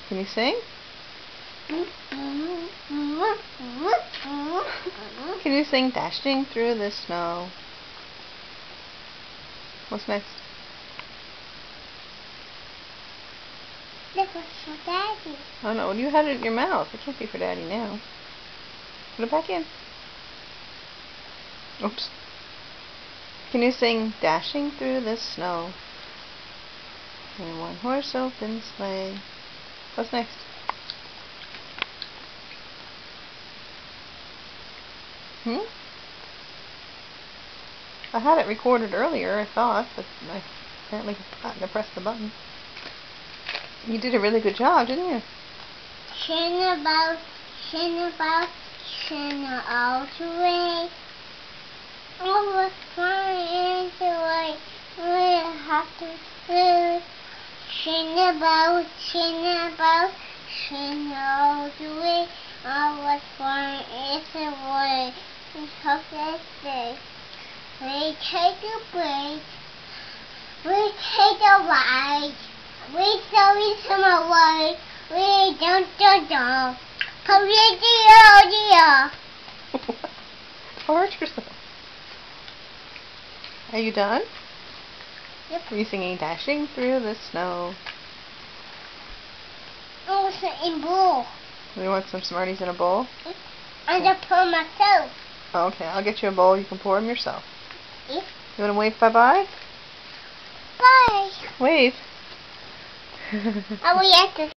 Can you sing? Can you sing Dashing Through the Snow? What's next? That was for Daddy. Oh no, you had it in your mouth. It can't be for Daddy now. Put it back in. Oops. Can you sing Dashing Through the Snow in a one-horse open sleigh? What's next? I had it recorded earlier, I thought, but I apparently forgot to press the button. You did a really good job, didn't you? Sing about, sing all the way. All the fun the way. We have to do. Sing about, sing all the way. All the fun is the way. We hope that day. We take a break. We take a ride. We throw some away. We don't. Hurt yourself. Are you done? Yep. Are you singing Dashing Through the Snow? I was in bowl. We want some Smarties in a bowl? I just pour myself. Okay, I'll get you a bowl. You can pour them yourself. Yep. You want to wave bye-bye? Bye. Wave. I will have to